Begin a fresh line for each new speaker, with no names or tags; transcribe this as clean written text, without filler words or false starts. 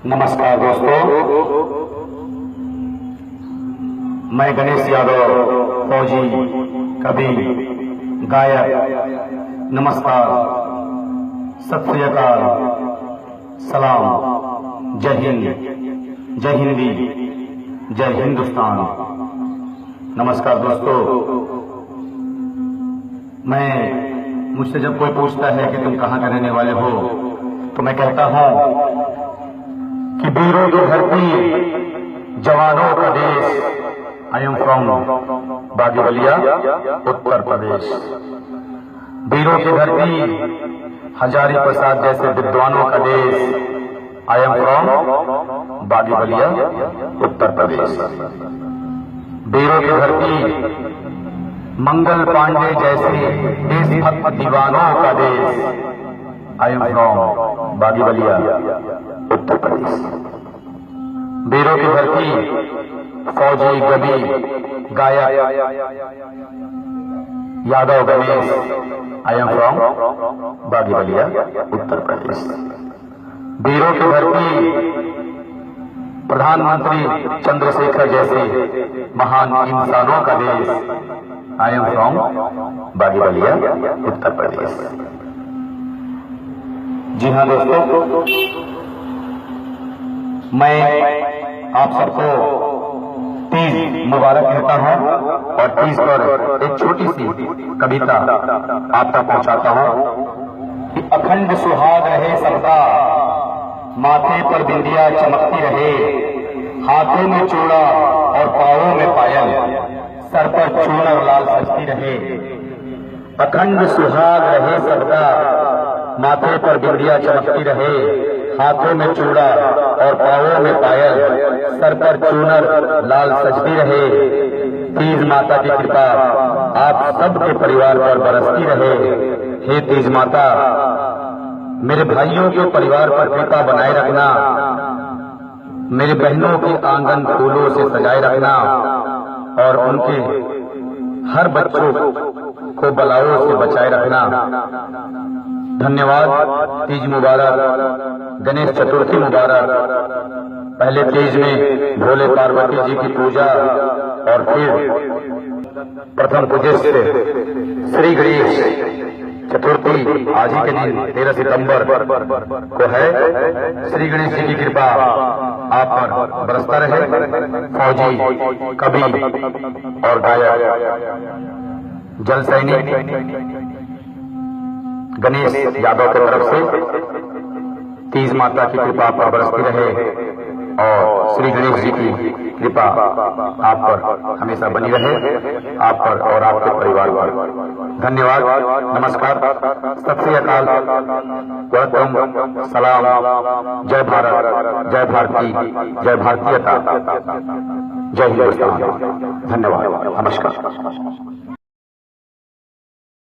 नमस्कार दोस्तों, मैं गणेश यादव, फौजी, कवि, गायक। नमस्कार, सत श्री अकाल, सलाम, जय हिंद, जय हिंदी, जय हिंदुस्तान। नमस्कार दोस्तों, मुझसे जब कोई पूछता है कि तुम कहाँ के रहने वाले हो, तो मैं कहता हूँ कि वीरों की धरती, जवानों का देश। I am from Baghi Ballia, Uttar Pradesh. वीरों की धरती, हजारी प्रसाद जैसे विद्वानों का देश। I am from Baghi Ballia, Uttar Pradesh. वीरों की धरती, मंगल पांडे जैसे देशभक्त दीवानों का देश। I am from Baghi Ballia, Uttar Pradesh. वीरों की धरती, फौजी, कवि, गायक, Yadav Ganesh. I am from Baghi Ballia, Uttar Pradesh. वीरों की धरती, प्रधानमंत्री चंद्रशेखर जैसे महान इंसानों का देश। I am from Baghi Ballia, Uttar प्रदेश। जी हाँ दोस्तों, मैं आप सबको तीज मुबारक कहता हूँ और तीज पर एक छोटी सी कविता आप तक पहुँचाता हूँ कि अखंड सुहाग रहे सबका, माथे पर बिंदिया चमकती रहे, हाथों में चूड़ा और पांवों में पायल, सर पर चूनर लाल सजती रहे। अखंड सुहाग रहे सबका, माथे पर बिंदिया चमकती रहे, हाथों में चूड़ा और पांवों में पायल, सर पर चूनर लाल सजती रहे। तीज माता की कृपा आप सबके परिवार पर बरसती रहे। हे तीज माता, मेरे भाइयों के परिवार पर कृपा बनाए रखना, मेरे बहनों के आंगन फूलों से सजाए रखना और उनके हर बच्चों को बलाओं से बचाए रखना। धन्यवाद। तीज मुबारक, गणेश चतुर्थी मुबारक। पहले तीज में भोले पार्वती जी की पूजा और फिर प्रथम पूज्य श्री गणेश चतुर्थी आज ही के दिन 13 सितंबर को है। श्री गणेश जी की कृपा आप पर बरसता रहे। फौजी, कवि और गायक, जल सैनिक गणेश यादव की तरफ से तीज माता की कृपा पर बरसती रहे और श्री गणेश जी की कृपा आप पर हमेशा बनी रहे, आप पर और आपके परिवार पर। धन्यवाद, नमस्कार, सत श्री अकाल, वेलकम, सलाम, जय भारत, जय भारती, जय भारतीयता, जय हिंदुस्तान। धन्यवाद, नमस्कार।